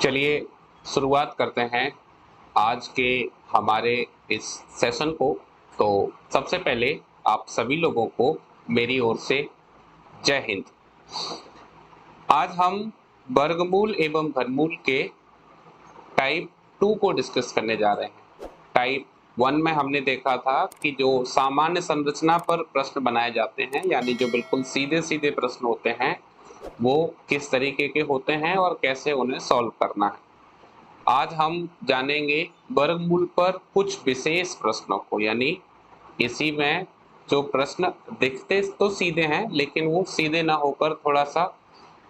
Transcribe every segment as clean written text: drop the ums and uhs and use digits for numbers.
चलिए शुरुआत करते हैं आज के हमारे इस सेशन को। तो सबसे पहले आप सभी लोगों को मेरी ओर से जय हिंद। आज हम वर्गमूल एवं घनमूल के टाइप 2 को डिस्कस करने जा रहे हैं। टाइप 1 में हमने देखा था कि जो सामान्य संरचना पर प्रश्न बनाए जाते हैं, यानी जो बिल्कुल सीधे सीधे प्रश्न होते हैं, वो किस तरीके के होते हैं और कैसे उन्हें सॉल्व करना है। आज हम जानेंगे वर्गमूल पर कुछ विशेष प्रश्नों को, यानी इसी में जो प्रश्न दिखते तो सीधे हैं लेकिन वो सीधे ना होकर थोड़ा सा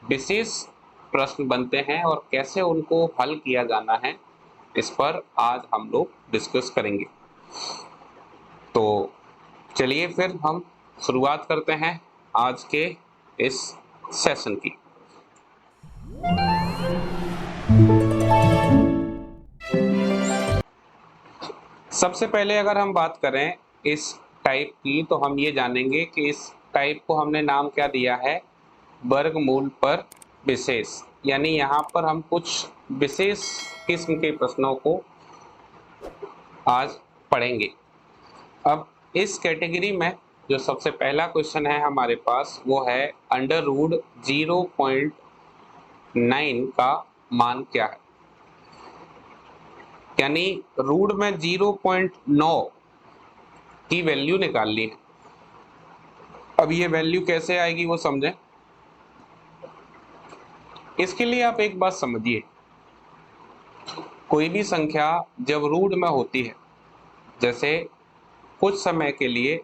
विशेष प्रश्न बनते हैं और कैसे उनको हल किया जाना है, इस पर आज हम लोग डिस्कस करेंगे। तो चलिए फिर हम शुरुआत करते हैं आज के इस सेशन की। सबसे पहले अगर हम बात करें इस टाइप की, तो हम ये जानेंगे कि इस टाइप को हमने नाम क्या दिया है, वर्गमूल पर विशेष। यानी यहाँ पर हम कुछ विशेष किस्म के प्रश्नों को आज पढ़ेंगे। अब इस कैटेगरी में जो सबसे पहला क्वेश्चन है हमारे पास, वो है अंडर रूट 0.9 का मान क्या है। यानी रूट में 0.9 की वैल्यू निकालनी है। अब ये वैल्यू कैसे आएगी वो समझें। इसके लिए आप एक बात समझिए, कोई भी संख्या जब रूट में होती है, जैसे कुछ समय के लिए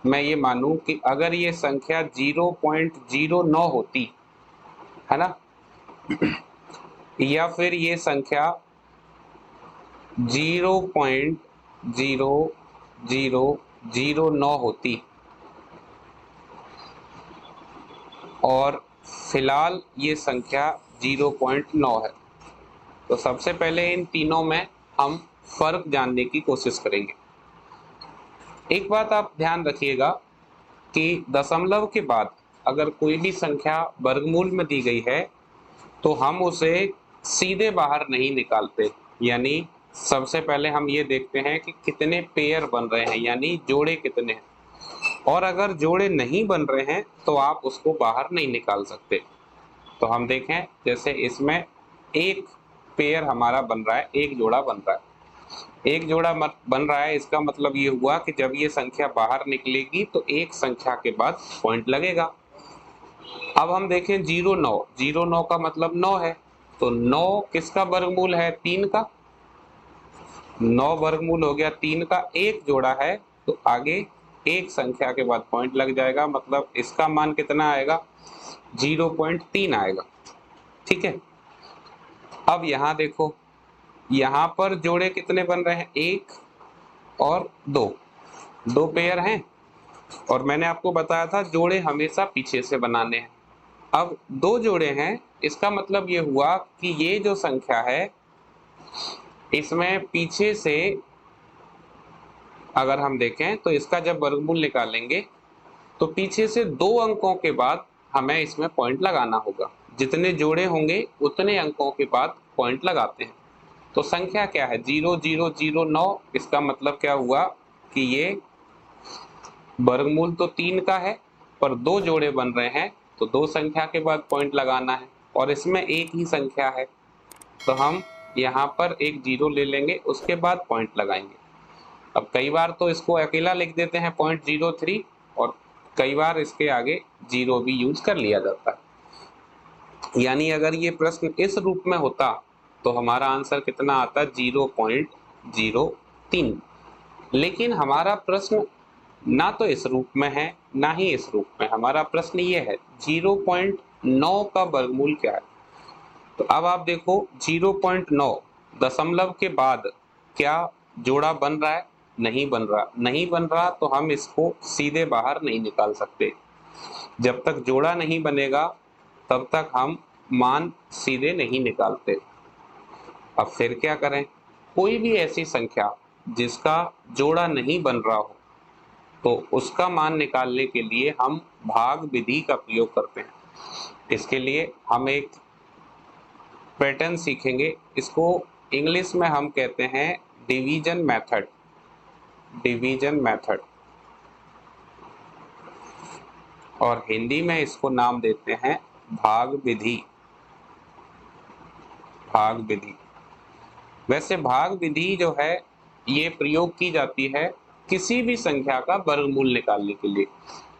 मैं ये मानूं कि अगर ये संख्या 0.09 होती है ना, या फिर ये संख्या 0.0009 होती और फिलहाल ये संख्या 0.9 है, तो सबसे पहले इन तीनों में हम फर्क जानने की कोशिश करेंगे। एक बात आप ध्यान रखिएगा कि दशमलव के बाद अगर कोई भी संख्या वर्गमूल में दी गई है तो हम उसे सीधे बाहर नहीं निकालते। यानी सबसे पहले हम ये देखते हैं कि कितने पेयर बन रहे हैं, यानी जोड़े कितने हैं, और अगर जोड़े नहीं बन रहे हैं तो आप उसको बाहर नहीं निकाल सकते। तो हम देखें, जैसे इसमें एक पेयर हमारा बन रहा है, एक जोड़ा बन रहा है। एक जोड़ा बन रहा है, इसका मतलब ये हुआ कि जब ये संख्या बाहर निकलेगी तो एक संख्या के बाद पॉइंट लगेगा। अब हम देखें 0.9 का मतलब 9 है, तो 9 किसका वर्गमूल है, 3 का। 9 वर्गमूल हो गया 3 का, एक जोड़ा है तो आगे एक संख्या के बाद पॉइंट लग जाएगा, मतलब इसका मान कितना आएगा, 0.3 आएगा। ठीक है। अब यहाँ देखो, यहाँ पर जोड़े कितने बन रहे हैं, 1 और 2, 2 पेयर हैं, और मैंने आपको बताया था जोड़े हमेशा पीछे से बनाने हैं। अब 2 जोड़े हैं, इसका मतलब ये हुआ कि ये जो संख्या है इसमें पीछे से अगर हम देखें तो इसका जब वर्गमूल निकालेंगे तो पीछे से 2 अंकों के बाद हमें इसमें पॉइंट लगाना होगा। जितने जोड़े होंगे उतने अंकों के बाद पॉइंट लगाते हैं। तो संख्या क्या है, 0009। इसका मतलब क्या हुआ कि ये वर्गमूल तो 3 का है पर 2 जोड़े बन रहे हैं, तो 2 संख्या के बाद पॉइंट लगाना है, और इसमें एक ही संख्या है तो हम यहाँ पर एक 0 ले लेंगे, उसके बाद पॉइंट लगाएंगे। अब कई बार तो इसको अकेला लिख देते हैं 0.03, और कई बार इसके आगे 0 भी यूज कर लिया जाता है। यानी अगर ये प्रश्न इस रूप में होता तो हमारा आंसर कितना आता, 0.03। लेकिन हमारा प्रश्न ना तो इस रूप में है ना ही इस रूप में। हमारा प्रश्न ये है 0.9 का वर्गमूल क्या है। तो अब आप देखो 0.9 दशमलव के बाद क्या जोड़ा बन रहा है, नहीं बन रहा। नहीं बन रहा तो हम इसको सीधे बाहर नहीं निकाल सकते। जब तक जोड़ा नहीं बनेगा तब तक हम मान सीधे नहीं निकालते। अब फिर क्या करें, कोई भी ऐसी संख्या जिसका जोड़ा नहीं बन रहा हो तो उसका मान निकालने के लिए हम भाग विधि का प्रयोग करते हैं। इसके लिए हम एक पैटर्न सीखेंगे। इसको इंग्लिश में हम कहते हैं डिवीजन मेथड, डिवीजन मेथड, और हिंदी में इसको नाम देते हैं भाग विधि, भाग विधि। वैसे भाग विधि जो है ये प्रयोग की जाती है किसी भी संख्या का वर्गमूल निकालने के लिए,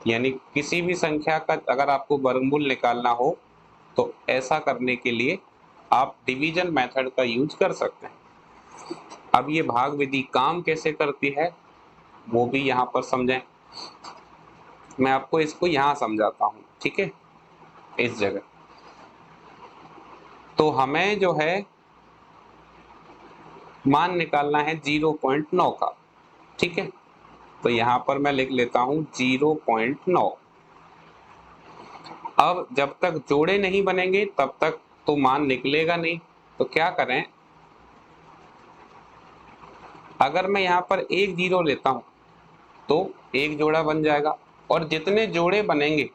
यानी किसी भी संख्या का अगर आपको वर्गमूल निकालना हो तो ऐसा करने के लिए आप डिवीजन मेथड का यूज कर सकते हैं। अब ये भाग विधि काम कैसे करती है वो भी यहाँ पर समझें। मैं आपको इसको यहाँ समझाता हूँ, ठीक है, इस जगह। तो हमें जो है मान निकालना है 0.9 का, ठीक है। तो यहाँ पर मैं लिख लेता हूँ 0.9। अब जब तक जोड़े नहीं बनेंगे तब तक तो मान निकलेगा नहीं। तो क्या करें, अगर मैं यहाँ पर एक जीरो लेता हूँ तो एक जोड़ा बन जाएगा, और जितने जोड़े बनेंगे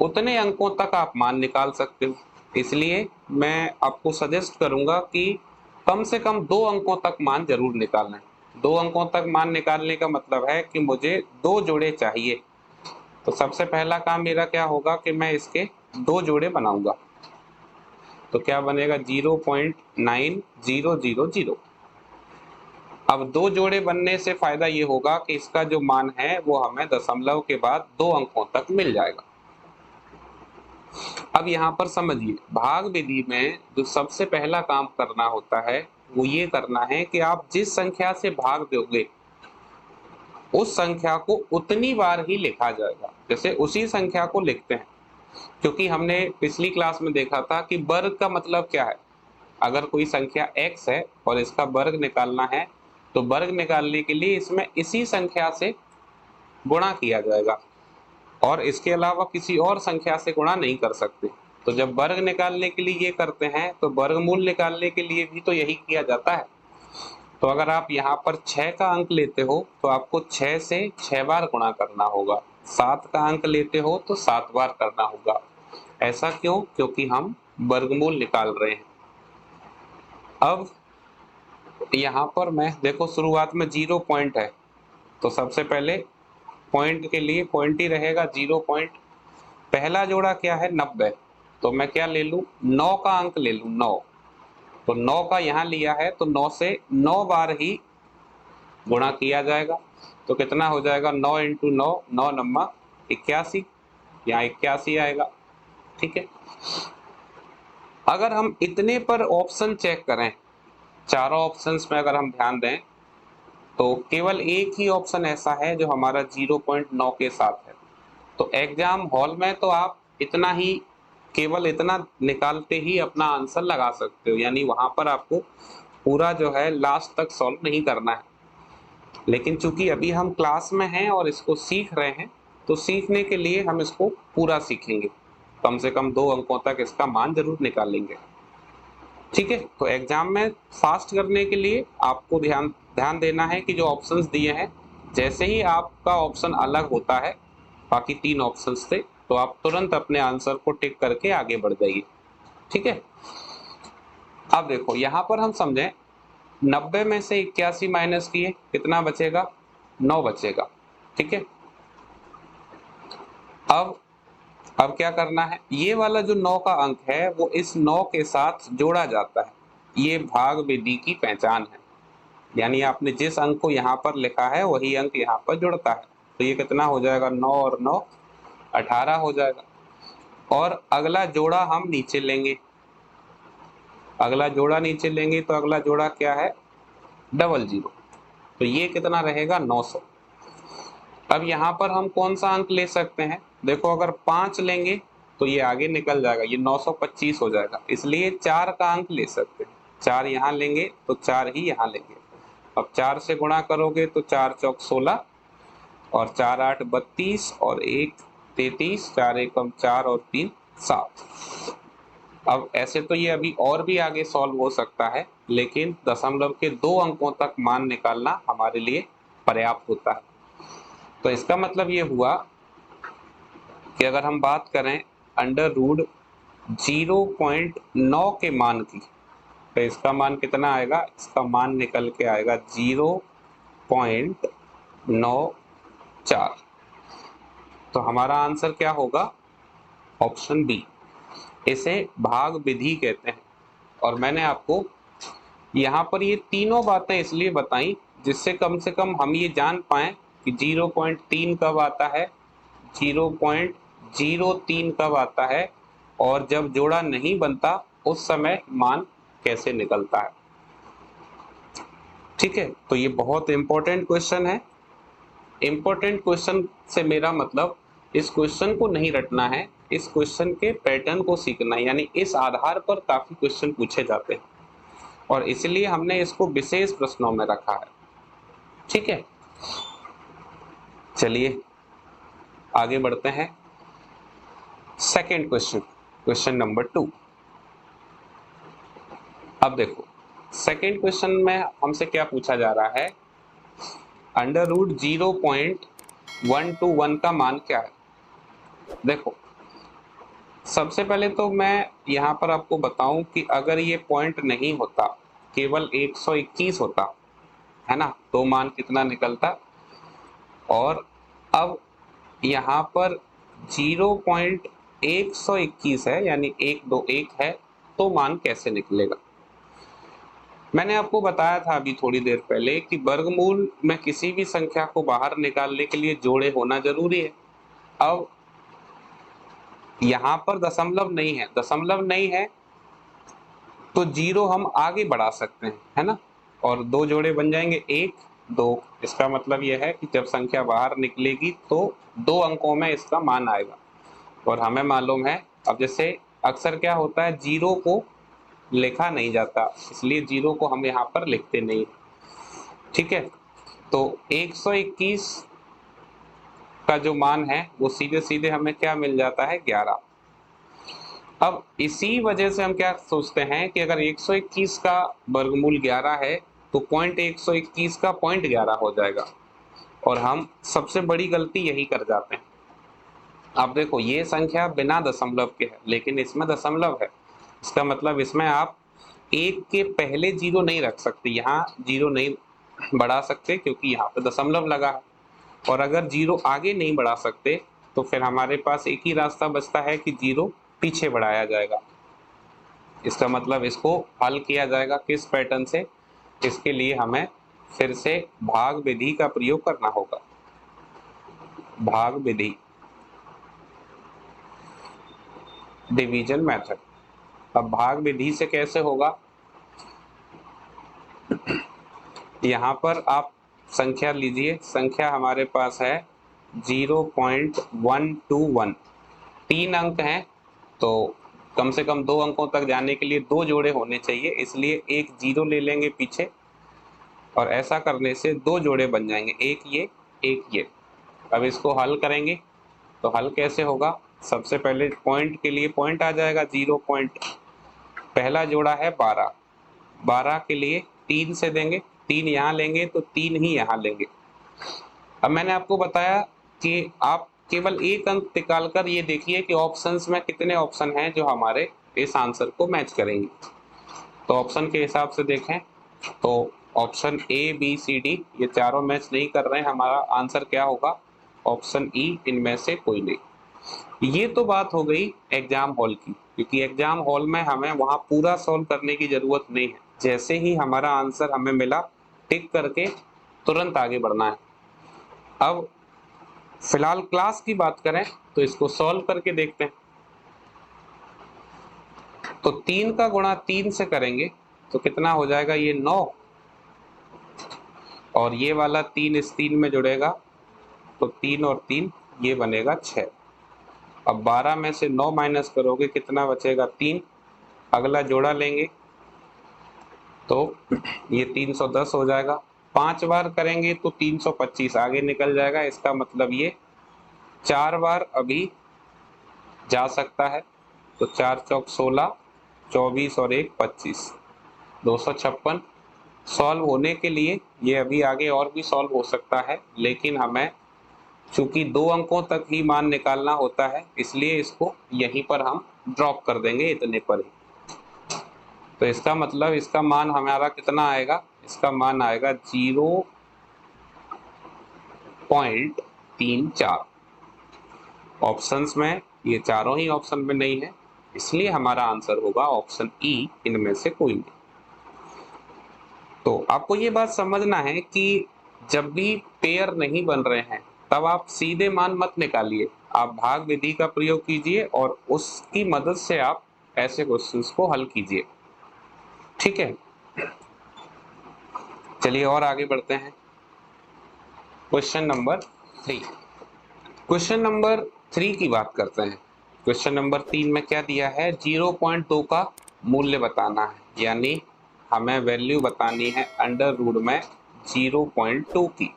उतने अंकों तक आप मान निकाल सकते हो। इसलिए मैं आपको सजेस्ट करूंगा कि कम से कम 2 अंकों तक मान जरूर निकालना है। 2 अंकों तक मान निकालने का मतलब है कि मुझे 2 जोड़े चाहिए। तो सबसे पहला काम मेरा क्या होगा कि मैं इसके 2 जोड़े बनाऊंगा। तो क्या बनेगा 0.9000। अब 2 जोड़े बनने से फायदा ये होगा कि इसका जो मान है वो हमें दशमलव के बाद 2 अंकों तक मिल जाएगा। अब यहाँ पर समझिए, भाग विधि में जो सबसे पहला काम करना होता है वो ये करना है कि आप जिस संख्या से भाग दोगे उस संख्या को उतनी बार ही लिखा जाएगा जैसे उसी संख्या को लिखते हैं। क्योंकि हमने पिछली क्लास में देखा था कि वर्ग का मतलब क्या है। अगर कोई संख्या x है और इसका वर्ग निकालना है तो वर्ग निकालने के लिए इसमें इसी संख्या से गुणा किया जाएगा, और इसके अलावा किसी और संख्या से गुणा नहीं कर सकते। तो जब वर्ग निकालने के लिए ये करते हैं तो वर्गमूल निकालने के लिए भी तो यही किया जाता है। तो अगर आप यहाँ पर 6 का अंक लेते हो तो आपको 6 से 6 बार गुणा करना होगा। 7 का अंक लेते हो तो 7 बार करना होगा। ऐसा क्यों? क्योंकि हम वर्गमूल निकाल रहे हैं। अब यहाँ पर मैं देखो शुरुआत में 0 पॉइंट है, तो सबसे पहले पॉइंट के लिए पॉइंट ही रहेगा 0 पॉइंट। पहला जोड़ा क्या है 90, तो मैं क्या ले लूं 9 का अंक ले लूं 9। तो 9 का यहाँ लिया है तो 9 से 9 बार ही गुणा किया जाएगा। तो कितना हो जाएगा 9 इंटू 9, 9 नम्मा 81, यहाँ 81 आएगा, ठीक है। अगर हम इतने पर ऑप्शन चेक करें, चारों ऑप्शंस में अगर हम ध्यान दें तो केवल एक ही ऑप्शन ऐसा है जो हमारा 0.9 के साथ है। तो एग्जाम हॉल में तो आप इतना ही, केवल इतना निकालते ही अपना आंसर लगा सकते हो, यानी वहां पर आपको पूरा जो है लास्ट तक सॉल्व नहीं करना है। लेकिन चूंकि अभी हम क्लास में हैं और इसको सीख रहे हैं तो सीखने के लिए हम इसको पूरा सीखेंगे, कम से कम 2 अंकों तक इसका मान जरूर निकालेंगे, ठीक है। तो एग्जाम में फास्ट करने के लिए आपको ध्यान देना है कि जो ऑप्शंस दिए हैं जैसे ही आपका ऑप्शन अलग होता है बाकी 3 ऑप्शंस से, तो आप तुरंत अपने आंसर को टिक करके आगे बढ़ जाइए, ठीक है। अब देखो यहाँ पर हम समझें 90 में से 81 माइनस किए कितना बचेगा 9 बचेगा, ठीक है। अब क्या करना है, ये वाला जो 9 का अंक है वो इस 9 के साथ जोड़ा जाता है। ये भाग विधि की पहचान है, यानी आपने जिस अंक को यहाँ पर लिखा है वही अंक यहाँ पर जुड़ता है। तो ये कितना हो जाएगा 9 और 9 18 हो जाएगा। और अगला जोड़ा हम नीचे लेंगे, अगला जोड़ा नीचे लेंगे तो अगला जोड़ा क्या है 00, तो ये कितना रहेगा 900। अब यहाँ पर हम कौन सा अंक ले सकते हैं, देखो अगर 5 लेंगे तो ये आगे निकल जाएगा, ये 925 हो जाएगा, इसलिए 4 का अंक ले सकते हैं। 4 यहाँ लेंगे तो 4 ही यहाँ लेंगे। अब 4 से गुणा करोगे तो 4 चौक 16 और 4 8 32 और 1 33, 4 एकम 4 और 3 7। अब ऐसे तो ये अभी और भी आगे सॉल्व हो सकता है, लेकिन दशमलव के 2 अंकों तक मान निकालना हमारे लिए पर्याप्त होता है। तो इसका मतलब ये हुआ कि अगर हम बात करें अंडर रूट 0.9 के मान की, तो इसका मान कितना आएगा, इसका मान निकल के आएगा 0.94। तो हमारा आंसर क्या होगा, ऑप्शन बी। इसे भाग विधि कहते हैं। और मैंने आपको यहाँ पर ये तीनों बातें इसलिए बताई जिससे कम से कम हम ये जान पाए कि 0.3 कब आता है, 0.03 कब आता है, और जब जोड़ा नहीं बनता उस समय मान कैसे निकलता है। ठीक है, तो ये बहुत इंपॉर्टेंट क्वेश्चन है। इंपॉर्टेंट क्वेश्चन से मेरा मतलब इस क्वेश्चन को नहीं रटना है, इस क्वेश्चन के पैटर्न को सीखना है, यानी इस आधार पर काफी क्वेश्चन पूछे जाते हैं और इसलिए हमने इसको विशेष प्रश्नों में रखा है। ठीक है, चलिए आगे बढ़ते हैं। Second question, question number 2। अब देखो सेकंड क्वेश्चन में हमसे क्या पूछा जा रहा है, अंडर रूट 0.121 का मान क्या है। देखो सबसे पहले तो मैं यहाँ पर आपको बताऊं कि अगर ये पॉइंट नहीं होता, केवल 121 होता है ना, तो मान कितना निकलता। और अब यहाँ पर 0.121 है, यानी 121 है, तो मान कैसे निकलेगा। मैंने आपको बताया था अभी थोड़ी देर पहले कि वर्गमूल में किसी भी संख्या को बाहर निकालने के लिए जोड़े होना जरूरी है। अब यहाँ पर दशमलव नहीं है, दशमलव नहीं है तो 0 हम आगे बढ़ा सकते हैं, है ना, और दो जोड़े बन जाएंगे 1 2। इसका मतलब यह है कि जब संख्या बाहर निकलेगी तो 2 अंकों में इसका मान आएगा। और हमें मालूम है, अब जैसे अक्सर क्या होता है, 0 को लिखा नहीं जाता, इसलिए 0 को हम यहाँ पर लिखते नहीं। ठीक है, तो 121 का जो मान है वो सीधे सीधे हमें क्या मिल जाता है, 11। अब इसी वजह से हम क्या सोचते हैं कि अगर 121 का वर्गमूल 11 है तो पॉइंट 121 का पॉइंट 11 हो जाएगा, और हम सबसे बड़ी गलती यही कर जाते हैं। अब देखो ये संख्या बिना दशमलव के है लेकिन इसमें दशमलव है, इसका मतलब इसमें आप 1 के पहले 0 नहीं रख सकते, यहाँ 0 नहीं बढ़ा सकते क्योंकि यहाँ पे दशमलव लगा है। और अगर 0 आगे नहीं बढ़ा सकते तो फिर हमारे पास एक ही रास्ता बचता है कि 0 पीछे बढ़ाया जाएगा। इसका मतलब इसको हल किया जाएगा किस पैटर्न से, इसके लिए हमें फिर से भाग विधि का प्रयोग करना होगा। भाग विधि, डिवीजन मेथड। अब भाग विधि से कैसे होगा, यहाँ पर आप संख्या लीजिए, संख्या हमारे पास है 0.121, 3 अंक हैं तो कम से कम 2 अंकों तक जाने के लिए 2 जोड़े होने चाहिए, इसलिए एक 0 ले लेंगे पीछे और ऐसा करने से 2 जोड़े बन जाएंगे, एक ये एक ये। अब इसको हल करेंगे तो हल कैसे होगा, सबसे पहले पॉइंट के लिए पॉइंट आ जाएगा 0 पॉइंट, पहला जोड़ा है 12, 12 के लिए 3 से देंगे, 3 यहाँ लेंगे तो 3 ही यहाँ लेंगे। अब मैंने आपको बताया कि आप केवल एक अंक निकालकर ये देखिए कि ऑप्शंस में कितने ऑप्शन हैं जो हमारे इस आंसर को मैच करेंगे। तो ऑप्शन के हिसाब से देखें तो option A B C D ये चारों मैच नहीं कर रहे हैं, हमारा आंसर क्या होगा, ऑप्शन ई, इनमें से कोई नहीं। ये तो बात हो गई एग्जाम हॉल की, क्योंकि एग्जाम हॉल में हमें वहां पूरा सॉल्व करने की जरूरत नहीं है, जैसे ही हमारा आंसर हमें मिला टिक करके तुरंत आगे बढ़ना है। अब फिलहाल क्लास की बात करें तो इसको सॉल्व करके देखते हैं। तो 3 का गुणा 3 से करेंगे तो कितना हो जाएगा, ये 9, और ये वाला 3 इस 3 में जुड़ेगा तो 3 और 3 ये बनेगा 6। अब 12 में से 9 माइनस करोगे कितना बचेगा, 3, अगला जोड़ा लेंगे तो ये 310 हो जाएगा, 5 बार करेंगे तो 325 आगे निकल जाएगा, इसका मतलब ये 4 बार अभी जा सकता है। तो 4 चौक 16, 24 और 1 25, 256। सॉल्व होने के लिए ये अभी आगे और भी सॉल्व हो सकता है, लेकिन हमें चूंकि 2 अंकों तक ही मान निकालना होता है इसलिए इसको यहीं पर हम ड्रॉप कर देंगे इतने पर ही। तो इसका मतलब इसका मान हमारा कितना आएगा, इसका मान आएगा 0.34। ऑप्शंस में ये चारों ही ऑप्शन में नहीं है, इसलिए हमारा आंसर होगा ऑप्शन ई, इनमें से कोई नहीं। तो आपको ये बात समझना है कि जब भी पेयर नहीं बन रहे हैं तब आप सीधे मान मत निकालिए, आप भाग विधि का प्रयोग कीजिए और उसकी मदद से आप ऐसे क्वेश्चंस को हल कीजिए। ठीक है, चलिए और आगे बढ़ते हैं। Question number 3। क्वेश्चन नंबर 3 की बात करते हैं। क्वेश्चन नंबर 3 में क्या दिया है, 0.2 का मूल्य बताना है, यानी हमें वैल्यू बतानी है अंडर रूट में 0.2 की।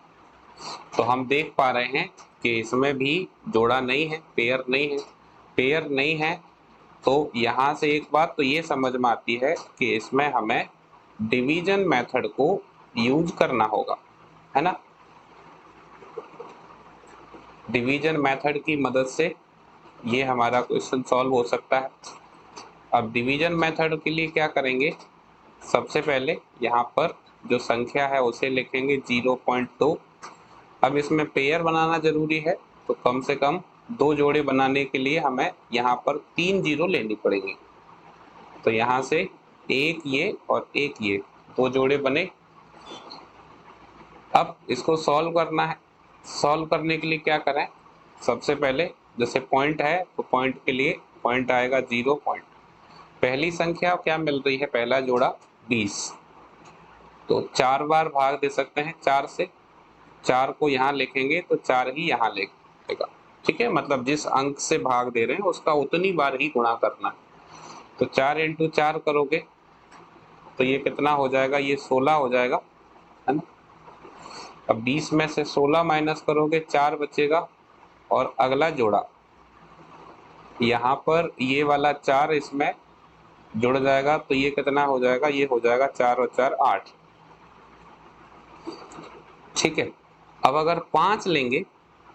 तो हम देख पा रहे हैं कि इसमें भी जोड़ा नहीं है, पेयर नहीं है। पेयर नहीं है तो यहाँ से एक बात तो ये समझ में आती है कि इसमें हमें डिवीजन मेथड को यूज करना होगा, है ना। डिवीजन मेथड की मदद से ये हमारा क्वेश्चन सॉल्व हो सकता है। अब डिवीजन मेथड के लिए क्या करेंगे, सबसे पहले यहाँ पर जो संख्या है उसे लिखेंगे 0.2। अब इसमें पेयर बनाना जरूरी है, तो कम से कम 2 जोड़े बनाने के लिए हमें यहाँ पर 3 जीरो लेनी पड़ेगी। तो यहाँ से एक ये और एक ये 2 जोड़े बने। अब इसको सॉल्व करना है। सॉल्व करने के लिए क्या करें, सबसे पहले जैसे पॉइंट है तो पॉइंट के लिए पॉइंट आएगा 0 पॉइंट। पहली संख्या क्या मिल रही है, पहला जोड़ा 20, तो 4 बार भाग दे सकते हैं 4 से। 4 को यहाँ लिखेंगे तो 4 ही यहाँ लिखेगा। ठीक है, मतलब जिस अंक से भाग दे रहे हैं उसका उतनी बार ही गुणा करना है। तो 4 इंटू 4 करोगे तो ये कितना हो जाएगा, ये 16 हो जाएगा, है ना। अब 20 में से 16 माइनस करोगे 4 बचेगा, और अगला जोड़ा यहाँ पर ये वाला 4 इसमें जुड़ जाएगा, तो ये कितना हो जाएगा, ये हो जाएगा 4 और 4 8। ठीक है, अब अगर 5 लेंगे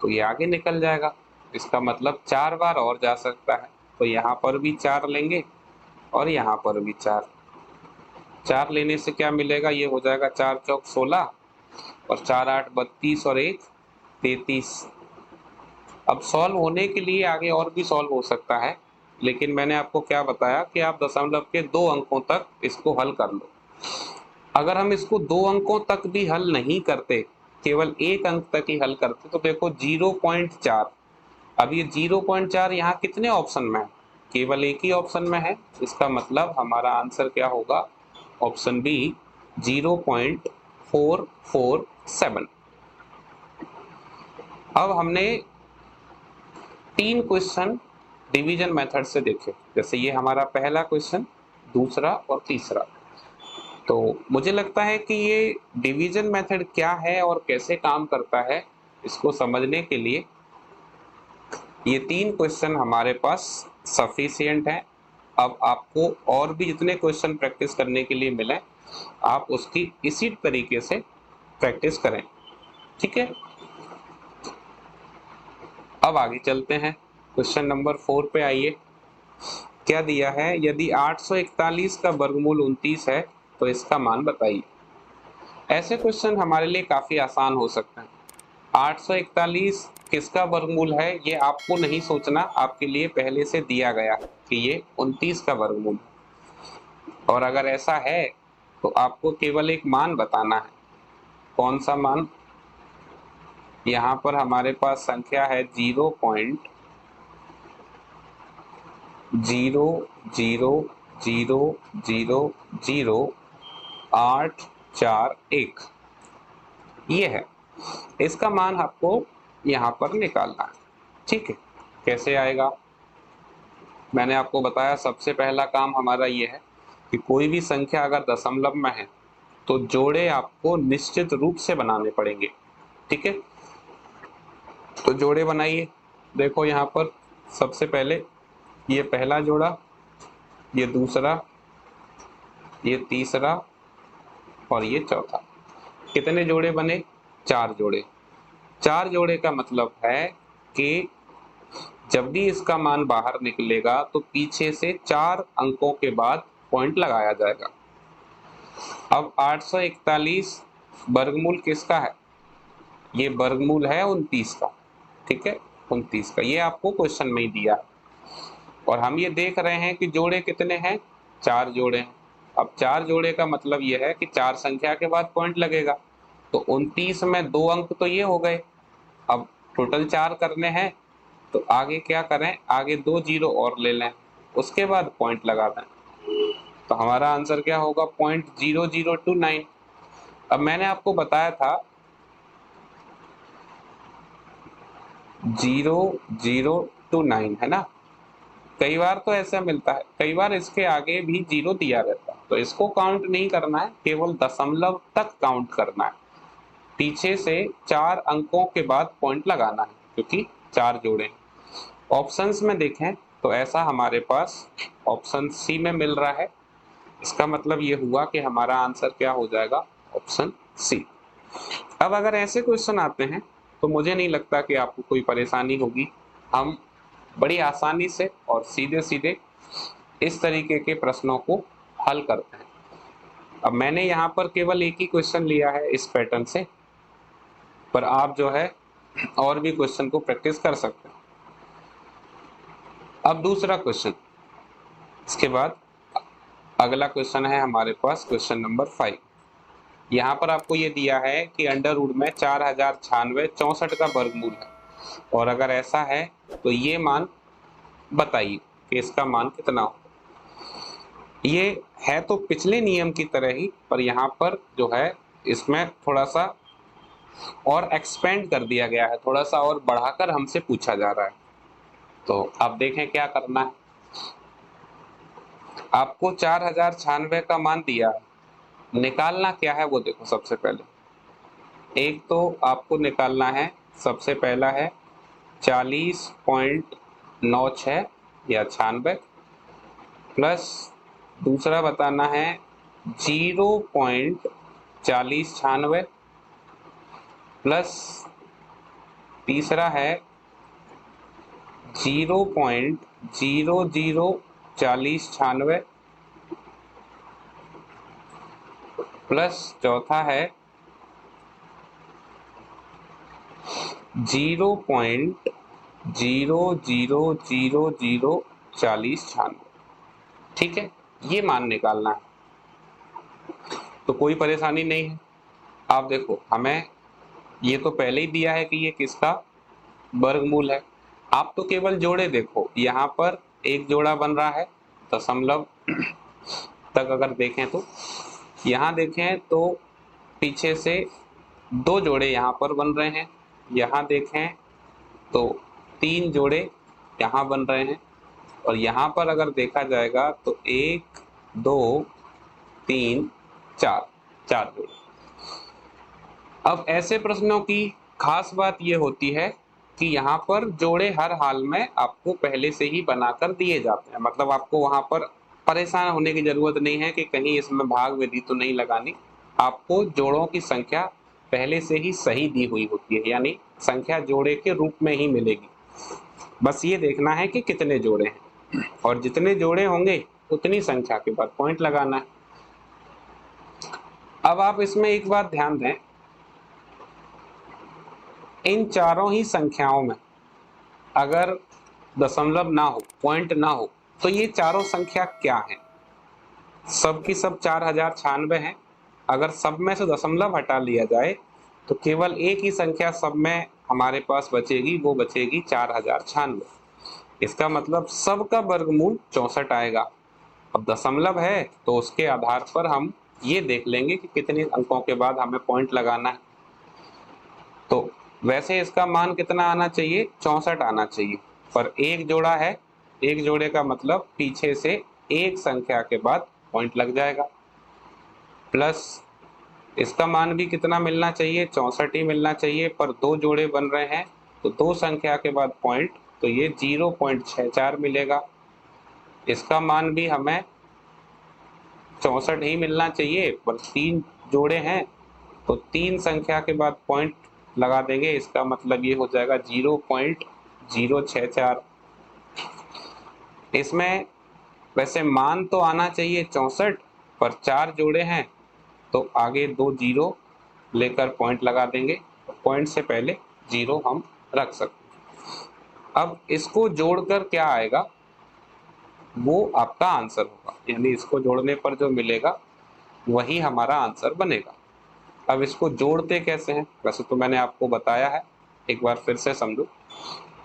तो ये आगे निकल जाएगा, इसका मतलब 4 बार और जा सकता है। तो यहाँ पर भी 4 लेंगे और यहाँ पर भी 4। 4 लेने से क्या मिलेगा, ये हो जाएगा 4 चौक 16 और 4 8 32 और 1 33। अब सॉल्व होने के लिए आगे और भी सॉल्व हो सकता है, लेकिन मैंने आपको क्या बताया कि आप दशमलव के 2 अंकों तक इसको हल कर लो। अगर हम इसको 2 अंकों तक भी हल नहीं करते, केवल 1 अंक तक ही हल करते, तो देखो 0.4। अब ये 0.4 यहाँ कितने ऑप्शन में है, केवल एक ही ऑप्शन में है। इसका मतलब हमारा आंसर क्या होगा, ऑप्शन बी 0.447। अब हमने 3 क्वेश्चन डिवीजन मेथड से देखे, जैसे ये हमारा पहला क्वेश्चन, दूसरा और तीसरा। तो मुझे लगता है कि ये डिवीजन मेथड क्या है और कैसे काम करता है, इसको समझने के लिए ये 3 क्वेश्चन हमारे पास सफिशिएंट हैं। अब आपको और भी जितने क्वेश्चन प्रैक्टिस करने के लिए मिले, आप उसकी इसी तरीके से प्रैक्टिस करें। ठीक है, अब आगे चलते हैं। क्वेश्चन नंबर 4 पे आइए। क्या दिया है, यदि 841 का वर्गमूल 29 है तो इसका मान बताइए। ऐसे क्वेश्चन हमारे लिए काफी आसान हो सकते हैं। 841 किसका वर्गमूल है ये आपको नहीं सोचना, आपके लिए पहले से दिया गया कि ये 29 का वर्गमूल है। और अगर ऐसा है तो आपको केवल एक मान बताना है। कौन सा मान, यहाँ पर हमारे पास संख्या है 0.000000841, ये है। इसका मान आपको यहाँ पर निकालना है। ठीक है, कैसे आएगा, मैंने आपको बताया सबसे पहला काम हमारा ये है कि कोई भी संख्या अगर दशमलव में है तो जोड़े आपको निश्चित रूप से बनाने पड़ेंगे। ठीक है, तो जोड़े बनाइए। देखो यहाँ पर सबसे पहले ये पहला जोड़ा, ये दूसरा, ये तीसरा और ये चौथा। कितने जोड़े बने, 4 जोड़े। 4 जोड़े का मतलब है कि जब भी इसका मान बाहर निकलेगा तो पीछे से 4 अंकों के बाद पॉइंट लगाया जाएगा। अब 841 वर्गमूल किसका है? ये वर्गमूल है 29 का। ठीक है, 29 का, ये आपको क्वेश्चन में ही दिया है। और हम ये देख रहे हैं कि जोड़े कितने हैं? 4 जोड़े हैं। अब 4 जोड़े का मतलब ये है कि 4 संख्या के बाद पॉइंट लगेगा। तो 29 में 2 अंक तो ये हो गए। अब टोटल 4 करने हैं, तो आगे क्या करें? आगे 2 जीरो और ले लें, उसके बाद पॉइंट लगा दें। तो हमारा आंसर क्या होगा? 0.0029। अब मैंने आपको बताया था 0.029 है ना। कई बार तो ऐसा मिलता है, कई बार इसके आगे भी जीरो दिया रहता है, तो इसको काउंट नहीं करना है, केवल दशमलव तक काउंट करना है। पीछे से 4 अंकों के बाद पॉइंट लगाना है, क्योंकि 4 जोड़े हैं। ऑप्शंस में देखें तो ऐसा हमारे पास ऑप्शन सी में मिल रहा है। इसका मतलब ये हुआ कि हमारा आंसर क्या हो जाएगा? Option C. अब अगर ऐसे क्वेश्चन आते हैं तो मुझे नहीं लगता कि आपको कोई परेशानी होगी। हम बड़ी आसानी से और सीधे सीधे इस तरीके के प्रश्नों को हल करते हैं। अब मैंने यहाँ पर केवल एक ही क्वेश्चन लिया है इस पैटर्न से, पर आप जो है और भी क्वेश्चन को प्रैक्टिस कर सकते हैं। अब दूसरा क्वेश्चन, इसके बाद अगला क्वेश्चन है हमारे पास क्वेश्चन नंबर 5। यहाँ पर आपको ये दिया है कि अंडर रूट में 4096 64 का वर्गमूल है, और अगर ऐसा है तो ये मान बताइए कि इसका मान कितना हो। ये है तो पिछले नियम की तरह ही, पर यहाँ पर जो है इसमें थोड़ा सा और एक्सपेंड कर दिया गया है, थोड़ा सा और बढ़ाकर हमसे पूछा जा रहा है। तो आप देखें क्या करना है। आपको 4096 का मान दिया है, निकालना क्या है वो देखो। सबसे पहले एक तो आपको निकालना है, सबसे पहला है 40.96 या 96, प्लस दूसरा बताना है 0.4096, प्लस तीसरा है 0.004096, प्लस चौथा है 0.00004096। ठीक है, ये मान निकालना है, तो कोई परेशानी नहीं है। आप देखो, हमें ये तो पहले ही दिया है कि ये किसका वर्गमूल है। आप तो केवल जोड़े देखो, यहाँ पर एक जोड़ा बन रहा है दशमलव तक। अगर देखें तो यहाँ देखें तो पीछे से 2 जोड़े यहाँ पर बन रहे हैं। यहाँ देखें तो 3 जोड़े यहाँ बन रहे हैं, और यहाँ पर अगर देखा जाएगा तो 1 2 3 4 जोड़े। अब ऐसे प्रश्नों की खास बात यह होती है कि यहाँ पर जोड़े हर हाल में आपको पहले से ही बनाकर दिए जाते हैं, मतलब आपको वहां पर परेशान होने की जरूरत नहीं है कि कहीं इसमें भाग विधि तो नहीं लगानी। आपको जोड़ों की संख्या पहले से ही सही दी हुई होती है, यानी संख्या जोड़े के रूप में ही मिलेगी। बस ये देखना है कि कितने जोड़े हैं, और जितने जोड़े होंगे उतनी संख्या के बाद पॉइंट लगाना है। अब आप इसमें एक बात ध्यान दें, इन चारों ही संख्याओं में अगर दशमलव ना हो, पॉइंट ना हो, तो ये चारों संख्या क्या है? सब की सब 4096 है। अगर सब में से दशमलव हटा लिया जाए तो केवल एक ही संख्या सब में हमारे पास बचेगी, वो बचेगी 4096। इसका मतलब सब का वर्गमूल 64 आएगा। अब दशमलव है तो उसके आधार पर हम ये देख लेंगे कि कितने अंकों के बाद हमें पॉइंट लगाना है। तो वैसे इसका मान कितना आना चाहिए? 64 आना चाहिए, पर एक जोड़ा है, एक जोड़े का मतलब पीछे से एक संख्या के बाद पॉइंट लग जाएगा। प्लस इसका मान भी कितना मिलना चाहिए? 64 ही मिलना चाहिए, पर 2 जोड़े बन रहे हैं तो 2 संख्या के बाद पॉइंट, तो ये 0.64 मिलेगा। इसका मान भी हमें 64 ही मिलना चाहिए, पर 3 जोड़े हैं तो 3 संख्या के बाद पॉइंट लगा देंगे। इसका मतलब ये हो जाएगा 0.064। इसमें वैसे मान तो आना चाहिए 64, पर 4 जोड़े हैं तो आगे 2 जीरो लेकर पॉइंट लगा देंगे, पॉइंट से पहले जीरो हम रख सकते। अब इसको जोड़कर क्या आएगा वो आपका आंसर होगा, यानी इसको जोड़ने पर जो मिलेगा वही हमारा आंसर बनेगा। अब इसको जोड़ते कैसे हैं, वैसे तो मैंने आपको बताया है, एक बार फिर से समझो।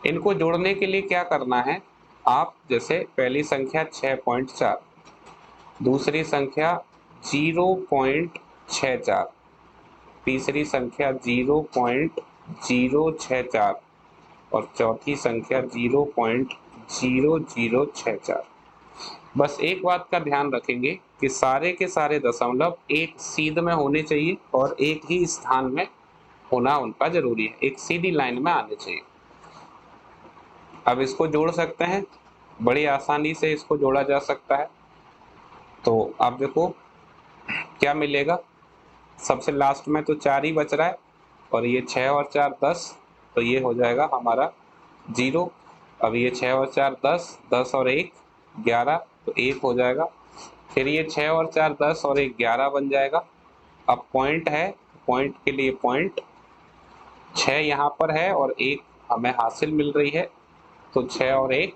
इनको जोड़ने के लिए क्या करना है, आप जैसे पहली संख्या 6.4, दूसरी संख्या 0.64, तीसरी संख्या 0.064 और चौथी संख्या 0.0064। बस एक बात का ध्यान रखेंगे कि सारे के सारे दशमलव एक सीध में होने चाहिए और एक ही स्थान में होना उनका जरूरी है, एक सीधी लाइन में आने चाहिए। अब इसको जोड़ सकते हैं, बड़ी आसानी से इसको जोड़ा जा सकता है। तो आप देखो क्या मिलेगा, सबसे लास्ट में तो 4 ही बच रहा है और ये 6 और 4 10, तो ये हो जाएगा हमारा 0। अब ये 6 और 4 10, 10 और 1 11, तो 1 हो जाएगा। फिर ये 6 और 4 10 और 1 11 बन जाएगा। अब पॉइंट है, पॉइंट के लिए पॉइंट 6 यहाँ पर है और 1 हमें हासिल मिल रही है, तो 6 और 1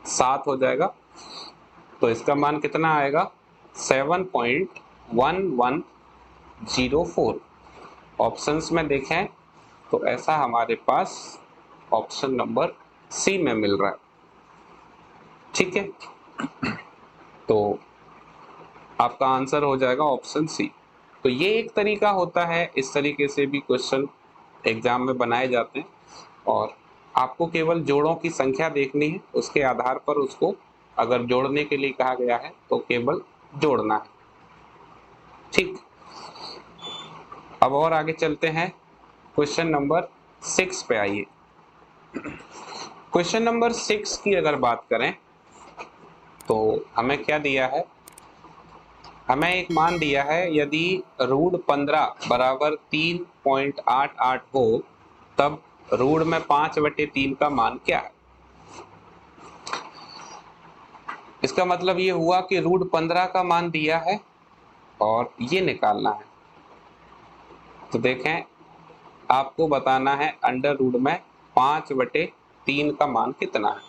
7 हो जाएगा। तो इसका मान कितना आएगा 7.1104। ऑप्शंस में देखें तो ऐसा हमारे पास ऑप्शन नंबर सी में मिल रहा है। ठीक है, तो आपका आंसर हो जाएगा ऑप्शन सी। तो ये एक तरीका होता है, इस तरीके से भी क्वेश्चन एग्जाम में बनाए जाते हैं और आपको केवल जोड़ों की संख्या देखनी है, उसके आधार पर उसको अगर जोड़ने के लिए कहा गया है तो केवल जोड़ना है। ठीक, अब और आगे चलते हैं, क्वेश्चन नंबर 6 पे आइए। क्वेश्चन नंबर 6 की अगर बात करें तो हमें क्या दिया है, हमें एक मान दिया है, यदि √15 बराबर 3.88 हो तब रूट में 5/3 का मान क्या है। इसका मतलब ये हुआ कि √15 का मान दिया है और ये निकालना है। तो देखें, आपको बताना है अंडर रूट में 5/3 का मान कितना है।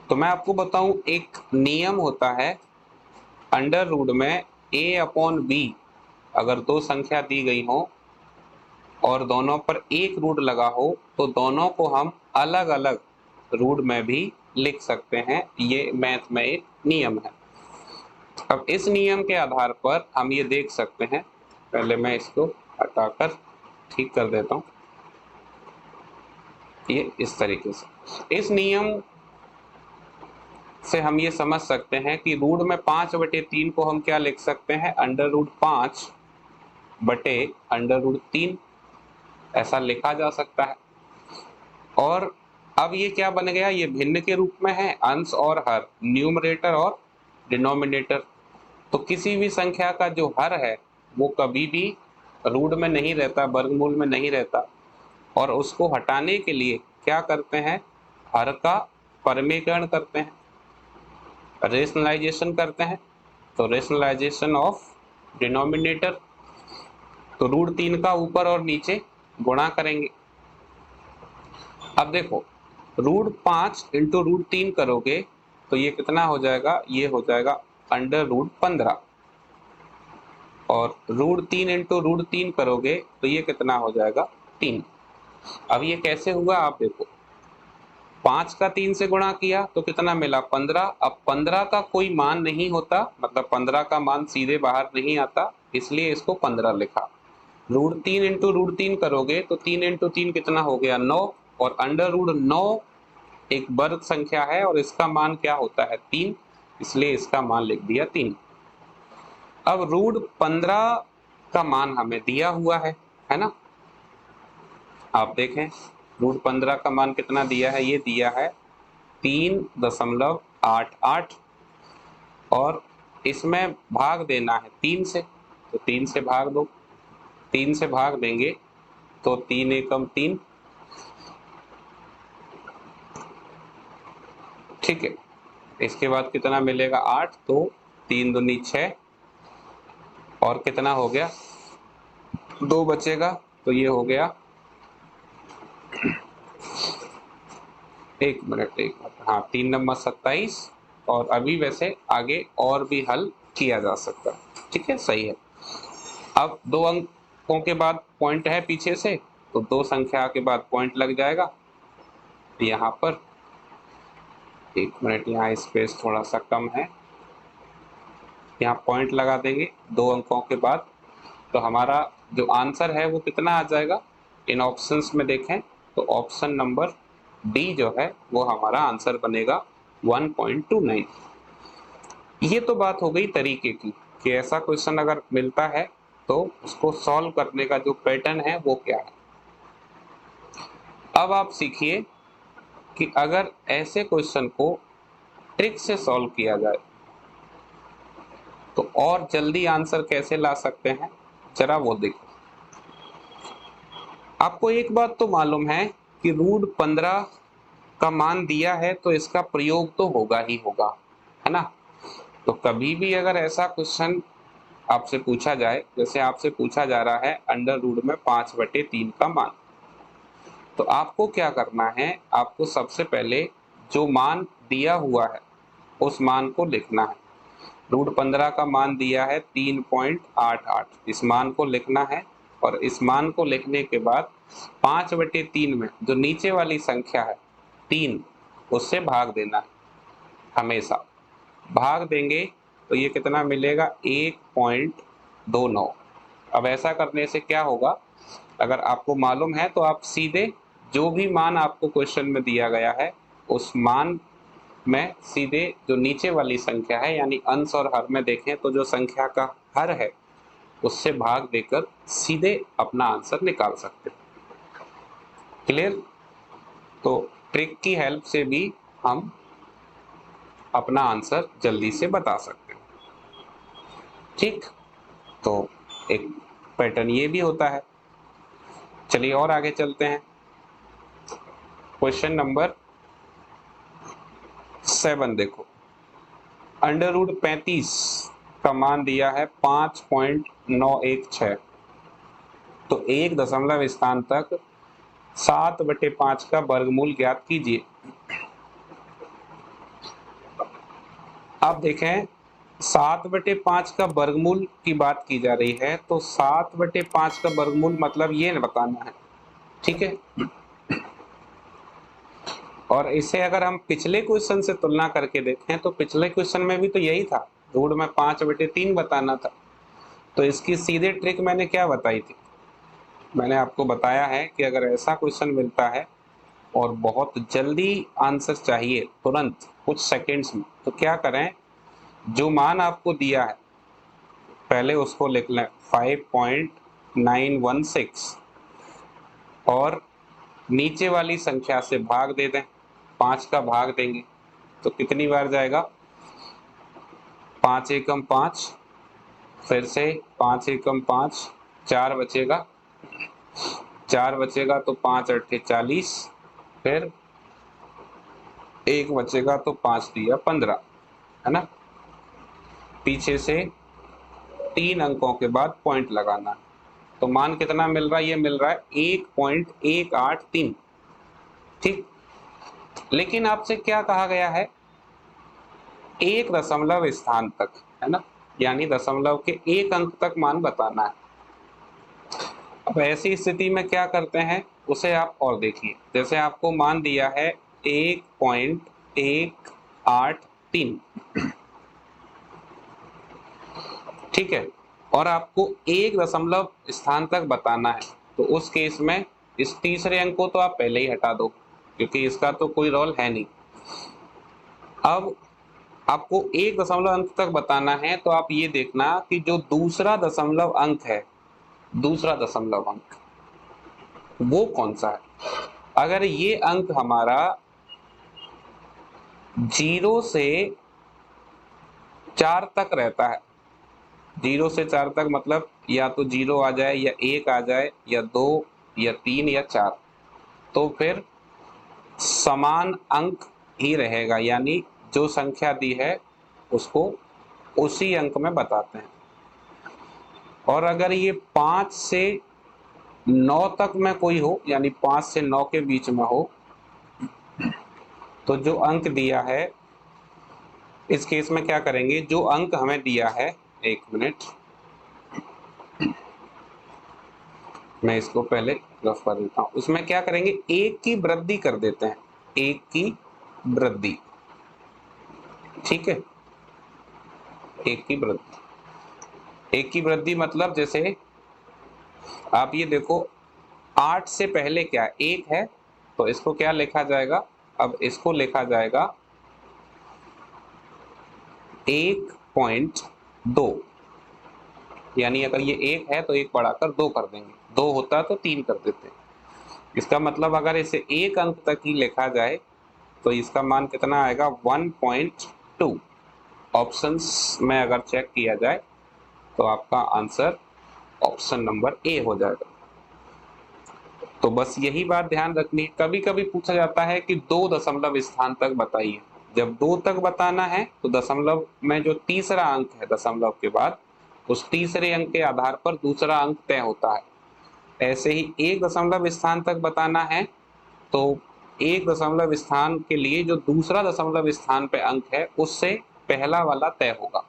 तो मैं आपको बताऊं, एक नियम होता है अंडर रूट में a/b, अगर दो संख्या दी गई हो और दोनों पर एक रूट लगा हो तो दोनों को हम अलग अलग रूट में भी लिख सकते हैं। ये मैथ में एक नियम है। अब इस नियम के आधार पर हम ये देख सकते हैं, पहले मैं इसको हटाकर ठीक कर देता हूं, ये इस तरीके से। इस नियम से हम ये समझ सकते हैं कि रूट में 5/3 को हम क्या लिख सकते हैं, √5/√3 ऐसा लिखा जा सकता है। और अब ये क्या बन गया, ये भिन्न के रूप में है, अंश और हर, न्यूमरेटर और डिनोमिनेटर। तो किसी भी संख्या का जो हर है वो कभी भी रूट में नहीं रहता, वर्गमूल में नहीं रहता, और उसको हटाने के लिए क्या करते हैं, हर का परमीकरण करते हैं, रेशनलाइजेशन करते हैं। तो रेशनलाइजेशन ऑफ डिनोमिनेटर, तो √3 का ऊपर और नीचे गुणा करेंगे। अब देखो, √5 इंटू √3 करोगे तो ये कितना हो जाएगा, ये हो जाएगा √15, और √3 इंटू √3 करोगे तो ये कितना हो जाएगा 3। अब ये कैसे हुआ आप देखो, 5 का 3 से गुणा किया तो कितना मिला 15। अब 15 का कोई मान नहीं होता, मतलब 15 का मान सीधे बाहर नहीं आता, इसलिए इसको 15 लिखा। √3 इंटू √3 करोगे तो 3 इंटू 3 कितना हो गया 9, और √9 एक वर्ग संख्या है और इसका मान क्या होता है 3, इसलिए इसका मान लिख दिया 3। अब √15 का मान हमें दिया हुआ है ना, आप देखें √15 का मान कितना दिया है, ये दिया है 3.88, और इसमें भाग देना है 3 से, तो 3 से भाग दो, 3 से भाग देंगे तो 3 एकम 3, ठीक है, इसके बाद कितना मिलेगा 8, तो 3 दूनी 6 और कितना हो गया 2 बचेगा, तो ये हो गया 1 मिनट हाँ 3 नंबर 27। और अभी वैसे आगे और भी हल किया जा सकता है, ठीक है सही है। अब 2 अंकों के बाद पॉइंट है पीछे से, तो 2 संख्या के बाद पॉइंट लग जाएगा यहाँ पर। 1 मिनट, यहाँ स्पेस थोड़ा सा कम है, यहाँ पॉइंट लगा देंगे 2 अंकों के बाद। तो हमारा जो आंसर है वो कितना आ जाएगा, इन ऑप्शंस में देखें तो ऑप्शन नंबर डी जो है वो हमारा आंसर बनेगा 1.29। ये तो बात हो गई तरीके की कि ऐसा क्वेश्चन अगर मिलता है तो उसको सॉल्व करने का जो पैटर्न है वो क्या है। अब आप सीखिए कि अगर ऐसे क्वेश्चन को ट्रिक से सॉल्व किया जाए तो और जल्दी आंसर कैसे ला सकते हैं, जरा वो देखो। आपको एक बात तो मालूम है कि रूट 15 का मान दिया है तो इसका प्रयोग तो होगा ही होगा, है ना। तो कभी भी अगर ऐसा क्वेश्चन आपसे पूछा जाए, जैसे आपसे पूछा जा रहा है अंडर रूट में 5/3 का मान, तो आपको क्या करना है, आपको सबसे पहले जो मान दिया हुआ है उस मान को लिखना है। रूट 15 का मान दिया है 3.88, इस मान को लिखना है और इस मान को लिखने के बाद 5/3 में जो नीचे वाली संख्या है 3, उससे भाग देना है। हमेशा भाग देंगे तो ये कितना मिलेगा 1.29। अब ऐसा करने से क्या होगा, अगर आपको मालूम है तो आप सीधे जो भी मान आपको क्वेश्चन में दिया गया है उस मान में सीधे जो नीचे वाली संख्या है, यानी अंश और हर में देखें तो जो संख्या का हर है उससे भाग देकर सीधे अपना आंसर निकाल सकते हैं। क्लियर। तो ट्रिक की हेल्प से भी हम अपना आंसर जल्दी से बता सकते हैं, ठीक। तो एक पैटर्न ये भी होता है। चलिए और आगे चलते हैं। क्वेश्चन नंबर 7 देखो, अंडर रूट 35 का मान दिया है 5.916, तो 1 दशमलव स्थान तक 7/5 का वर्गमूल ज्ञात कीजिए। अब देखें 7/5 का वर्गमूल की बात की जा रही है, तो 7/5 का वर्गमूल मतलब ये न बताना है, ठीक है। और इसे अगर हम पिछले क्वेश्चन से तुलना करके देखें तो पिछले क्वेश्चन में भी तो यही था, रूट में 5/3 बताना था। तो इसकी सीधे ट्रिक मैंने क्या बताई थी, मैंने आपको बताया है कि अगर ऐसा क्वेश्चन मिलता है और बहुत जल्दी आंसर चाहिए तुरंत कुछ सेकेंड्स में, तो क्या करें, जो मान आपको दिया है पहले उसको लिख लें 5.916 और नीचे वाली संख्या से भाग दे दें, 5 का भाग देंगे तो कितनी बार जाएगा, 5 एकम 5, फिर से 5 एकम 5, 4 बचेगा, 4 बचेगा तो 5 अट्ठे 40, फिर 1 बचेगा तो 5 दिया 15, है ना। पीछे से 3 अंकों के बाद पॉइंट लगाना है, तो मान कितना मिल रहा है, ये मिल रहा है 1.183, ठीक। लेकिन आपसे क्या कहा गया है, 1 दशमलव स्थान तक, है ना, यानी दशमलव के 1 अंक तक मान बताना है। अब ऐसी स्थिति में क्या करते हैं उसे आप और देखिए, जैसे आपको मान दिया है 1.183, ठीक है, और आपको 1 दशमलव स्थान तक बताना है, तो उस केस में इस तीसरे अंक को तो आप पहले ही हटा दो क्योंकि इसका तो कोई रोल है नहीं। अब आपको 1 दशमलव अंक तक बताना है, तो आप ये देखना कि जो दूसरा दशमलव अंक है, दूसरा दशमलव अंक वो कौन सा है। अगर ये अंक हमारा 0 से 4 तक रहता है, 0 से 4 तक मतलब या तो 0 आ जाए या 1 आ जाए या 2 या 3 या 4, तो फिर समान अंक ही रहेगा, यानी जो संख्या दी है उसको उसी अंक में बताते हैं। और अगर ये 5 से 9 तक में कोई हो, यानी 5 से 9 के बीच में हो, तो जो अंक दिया है इस केस में क्या करेंगे, जो अंक हमें दिया है, एक मिनट मैं इसको पहले रफ कर देता हूं, उसमें क्या करेंगे, एक की वृद्धि कर देते हैं, एक की वृद्धि, ठीक है, एक की वृद्धि। एक की वृद्धि मतलब जैसे आप ये देखो 8 से पहले क्या एक है, तो इसको क्या लिखा जाएगा, अब इसको लिखा जाएगा 1.2, यानी अगर ये एक है तो एक बढ़ाकर 2 कर देंगे, 2 होता तो 3 कर देते। इसका मतलब अगर इसे एक अंक तक ही लिखा जाए तो इसका मान कितना आएगा, 1.2। ऑप्शंस में अगर चेक किया जाए तो आपका आंसर ऑप्शन नंबर ए हो जाएगा। तो बस यही बात ध्यान रखनी, कभी कभी पूछा जाता है कि 2 दशमलव स्थान तक बताइए। जब 2 तक बताना है तो दशमलव में जो तीसरा अंक है दशमलव के बाद, उस तीसरे अंक के आधार पर दूसरा अंक तय होता है। ऐसे ही 1 दशमलव स्थान तक बताना है तो 1 दशमलव स्थान के लिए जो दूसरा दशमलव स्थान पे अंक है उससे पहला वाला तय होगा,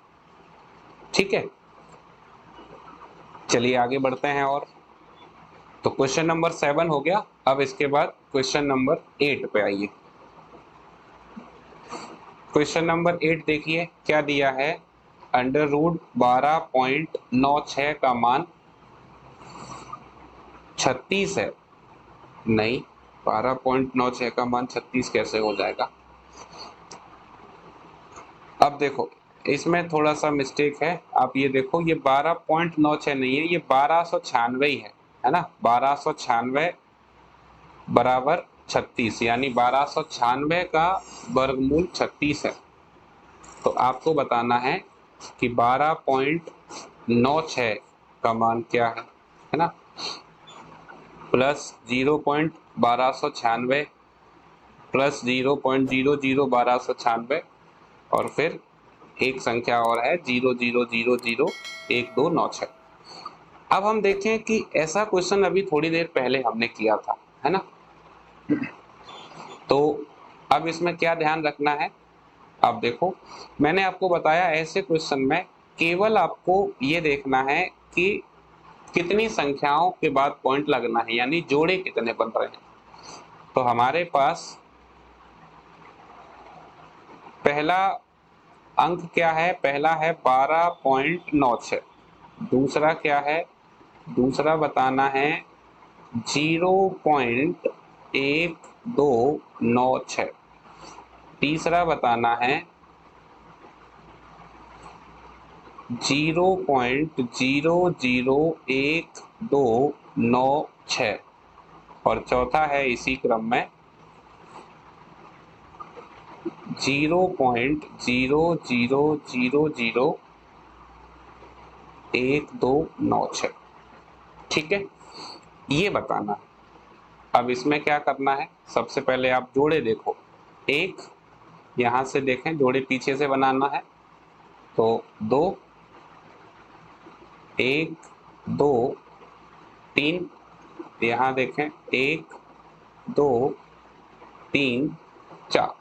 ठीक है। चलिए आगे बढ़ते हैं। और तो क्वेश्चन नंबर 7 हो गया। अब इसके बाद क्वेश्चन नंबर 8 पे आइए। क्वेश्चन नंबर 8 देखिए क्या दिया है, अंडर रूट 12.96 का मान 36 है। नहीं, 12.96 का मान 36 कैसे हो जाएगा। अब देखो इसमें थोड़ा सा मिस्टेक है, आप ये देखो ये 12.96 नहीं है, ये 1296 ही है ना। 1296 बराबर 36, यानी 1296 का वर्गमूल 36 है। तो आपको बताना है कि 12.96 का मान क्या है ना, प्लस 0.1296 प्लस 0.001296 और फिर एक संख्या और है 0.00001296। अब हम देखें कि ऐसा क्वेश्चन अभी थोड़ी देर पहले हमने किया था, है ना। तो अब इसमें क्या ध्यान रखना है, अब देखो मैंने आपको बताया ऐसे क्वेश्चन में केवल आपको ये देखना है कि कितनी संख्याओं के बाद पॉइंट लगना है, यानी जोड़े कितने बन रहे हैं। तो हमारे पास पहला अंक क्या है, पहला है 12.96, दूसरा क्या है, दूसरा बताना है 0.1296, तीसरा बताना है 0.001296 और चौथा है इसी क्रम में 0.00001296, ठीक है, ये बताना है। अब इसमें क्या करना है, सबसे पहले आप जोड़े देखो, एक यहां से देखें, जोड़े पीछे से बनाना है तो 2 1 2 3, यहां देखें 1 2 3 4,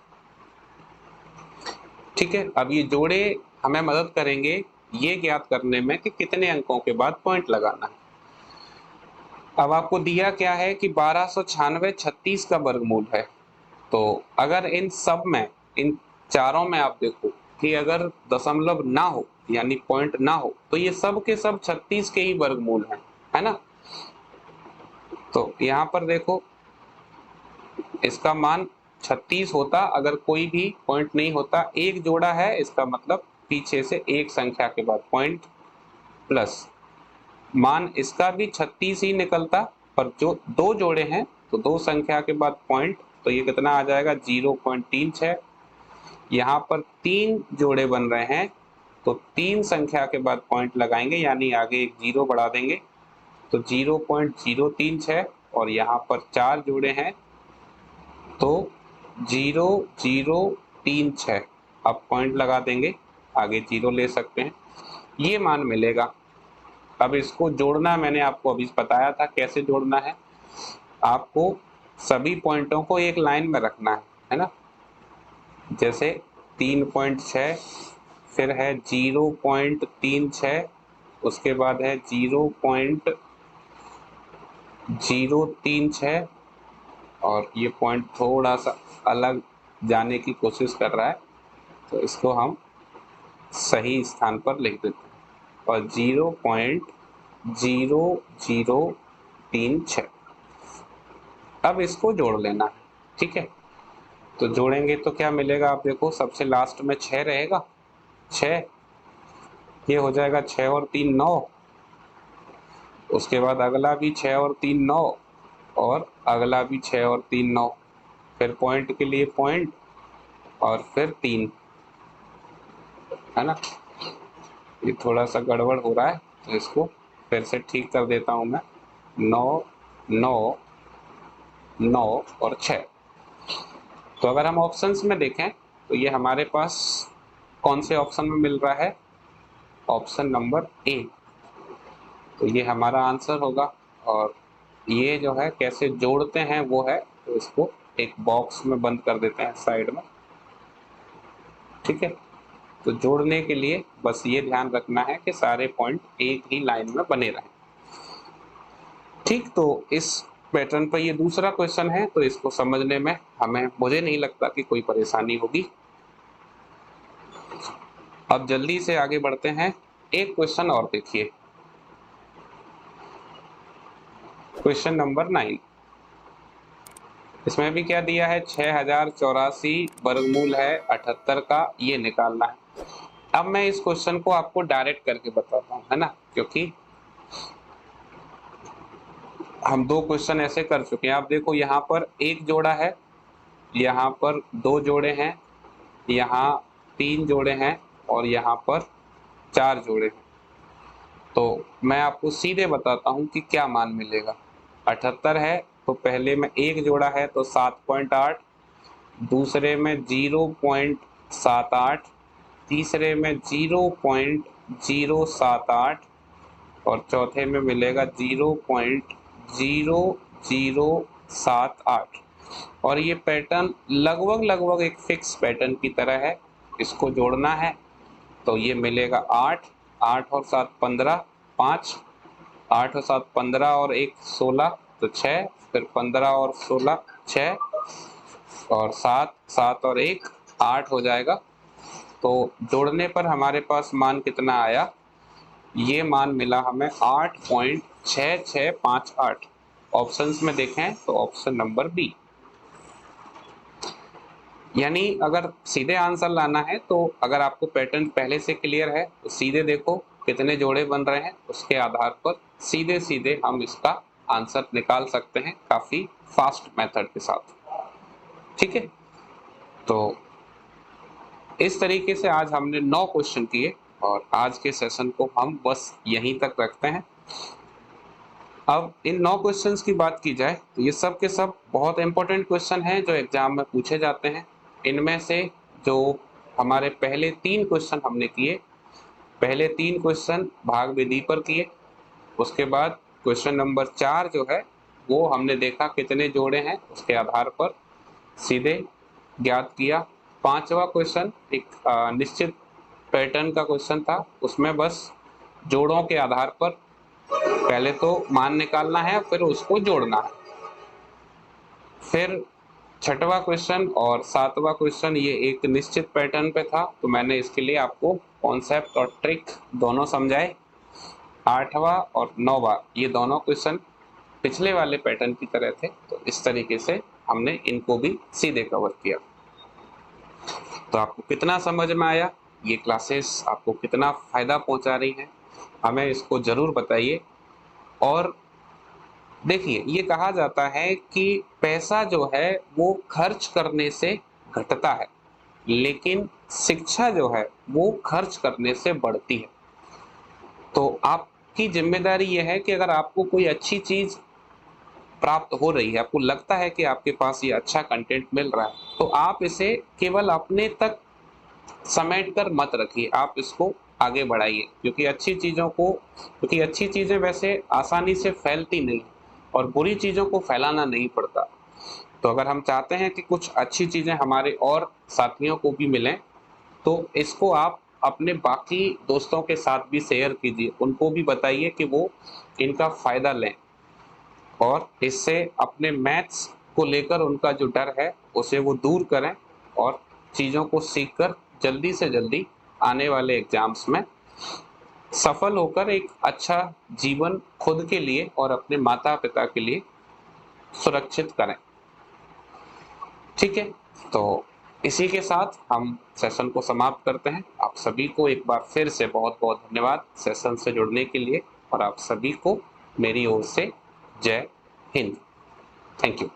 ठीक है। अब ये जोड़े हमें मदद करेंगे ये ज्ञात करने में कि कितने अंकों के बाद पॉइंट लगाना है। अब आपको दिया क्या है कि 1296 36 का वर्गमूल है। तो अगर इन सब में, इन चारों में आप देखो कि अगर दशमलव ना हो यानी पॉइंट ना हो तो ये सब के सब 36 के ही वर्गमूल हैं, है ना। तो यहाँ पर देखो इसका मान 36 होता अगर कोई भी पॉइंट नहीं होता, एक जोड़ा है इसका मतलब पीछे से एक संख्या के बाद पॉइंट प्लस मान इसका भी 36 ही निकलता, पर जो 2 जोड़े हैं तो 2 संख्या के बाद पॉइंट, तो ये कितना आ जाएगा 0.36। यहाँ पर 3 जोड़े बन रहे हैं तो 3 संख्या के बाद पॉइंट लगाएंगे, यानी आगे एक 0 बढ़ा देंगे तो 0.036 और यहाँ पर 4 जोड़े हैं तो 0.0036। अब पॉइंट लगा देंगे, आगे 0 ले सकते हैं, ये मान मिलेगा। अब इसको जोड़ना मैंने आपको अभी बताया था कैसे जोड़ना है। आपको सभी पॉइंटों को एक लाइन में रखना है ना। जैसे 3.6, फिर है 0.36, उसके बाद है 0.036, और ये पॉइंट थोड़ा सा अलग जाने की कोशिश कर रहा है, तो इसको हम सही स्थान पर लिख देते हैं, और 0.0036। अब इसको जोड़ लेना है, ठीक है। तो जोड़ेंगे तो क्या मिलेगा, आप देखो सबसे लास्ट में 6 रहेगा, 6, ये हो जाएगा 6 और 3 9, उसके बाद अगला भी 6 और 3 9, और अगला भी 6 और 3 9, फिर पॉइंट के लिए पॉइंट, और फिर 3, है ना। ये थोड़ा सा गड़बड़ हो रहा है, तो इसको फिर से ठीक कर देता हूँ मैं। 9 9 9 और 6। तो अगर हम ऑप्शंस में देखें तो ये हमारे पास कौन से ऑप्शन में मिल रहा है, ऑप्शन नंबर ए। तो ये हमारा आंसर होगा। और ये जो है कैसे जोड़ते हैं वो है, तो इसको एक बॉक्स में बंद कर देते हैं साइड में, ठीक है। तो जोड़ने के लिए बस ये ध्यान रखना है कि सारे पॉइंट एक ही लाइन में बने रहें, ठीक। तो इस पैटर्न पर ये दूसरा क्वेश्चन है, तो इसको समझने में मुझे नहीं लगता कि कोई परेशानी होगी। अब जल्दी से आगे बढ़ते हैं, एक क्वेश्चन और देखिए, क्वेश्चन नंबर 9। इसमें भी क्या दिया है, 6084 वर्गमूल है 78 का, ये निकालना है। अब मैं इस क्वेश्चन को आपको डायरेक्ट करके बताता हूँ, है ना, क्योंकि हम 2 क्वेश्चन ऐसे कर चुके हैं। आप देखो यहाँ पर एक जोड़ा है, यहाँ पर 2 जोड़े हैं, यहाँ 3 जोड़े हैं, और यहाँ पर 4 जोड़े हैं। तो मैं आपको सीधे बताता हूँ कि क्या मान मिलेगा। 78 है तो पहले में एक जोड़ा है तो 7.8, दूसरे में 0.78, तीसरे में 0.078, और चौथे में मिलेगा 0.0078। और ये पैटर्न लगभग एक फिक्स पैटर्न की तरह है। इसको जोड़ना है तो ये मिलेगा 8, 8 और 7 15, 5, 8 और 7 15 और 1 16, तो 6, फिर 15 और 16 6, और 7, 7 और 1 8 हो जाएगा। तो जोड़ने पर हमारे पास मान कितना आया, ये मान मिला हमें 8.6658। ऑप्शंस में देखें तो ऑप्शन नंबर बी। यानी अगर सीधे आंसर लाना है तो अगर आपको पैटर्न पहले से क्लियर है तो सीधे देखो कितने जोड़े बन रहे हैं, उसके आधार पर सीधे सीधे हम इसका आंसर निकाल सकते हैं काफी फास्ट मेथड के साथ, ठीक है। तो इस तरीके से आज हमने 9 क्वेश्चन किए, और आज के सेशन को हम बस यहीं तक रखते हैं। अब इन 9 क्वेश्चंस की बात की जाए तो ये सब के सब बहुत इंपॉर्टेंट क्वेश्चन हैं जो एग्जाम में पूछे जाते हैं। इनमें से जो हमारे पहले 3 क्वेश्चन हमने किए, पहले 3 क्वेश्चन भाग विधि पर किए, उसके बाद क्वेश्चन नंबर 4 जो है वो हमने देखा कितने जोड़े हैं उसके आधार पर सीधे ज्ञात किया। 5वां क्वेश्चन एक निश्चित पैटर्न का क्वेश्चन था, उसमें बस जोड़ों के आधार पर पहले तो मान निकालना है फिर उसको जोड़ना है। फिर 6वां क्वेश्चन और 7वां क्वेश्चन ये एक निश्चित पैटर्न पे था, तो मैंने इसके लिए आपको कॉन्सेप्ट और ट्रिक दोनों समझाए। 8वां और 9वां ये दोनों क्वेश्चन पिछले वाले पैटर्न की तरह थे, तो इस तरीके से हमने इनको भी सीधे कवर किया। तो आपको कितना समझ में आया, ये क्लासेस आपको कितना फायदा पहुंचा रही हैं, हमें इसको जरूर बताइए। और देखिए ये कहा जाता है कि पैसा जो है वो खर्च करने से घटता है, लेकिन शिक्षा जो है वो खर्च करने से बढ़ती है। तो आपकी जिम्मेदारी यह है कि अगर आपको कोई अच्छी चीज प्राप्त हो रही है, आपको लगता है कि आपके पास ये अच्छा कंटेंट मिल रहा है, तो आप इसे केवल अपने तक समेट कर मत रखिए, आप इसको आगे बढ़ाइए, क्योंकि अच्छी चीजें वैसे आसानी से फैलती नहीं और बुरी चीजों को फैलाना नहीं पड़ता। तो अगर हम चाहते हैं कि कुछ अच्छी चीजें हमारे और साथियों को भी मिलें, तो इसको आप अपने बाकी दोस्तों के साथ भी शेयर कीजिए, उनको भी बताइए कि वो इनका फायदा लें और इससे अपने मैथ्स को लेकर उनका जो डर है उसे वो दूर करें और चीज़ों को सीखकर जल्दी से जल्दी आने वाले एग्जाम्स में सफल होकर एक अच्छा जीवन खुद के लिए और अपने माता पिता के लिए सुरक्षित करें। ठीक है, तो इसी के साथ हम सेशन को समाप्त करते हैं। आप सभी को एक बार फिर से बहुत बहुत धन्यवाद सेशन से जुड़ने के लिए और आप सभी को मेरी ओर से जय हिंद। Thank you.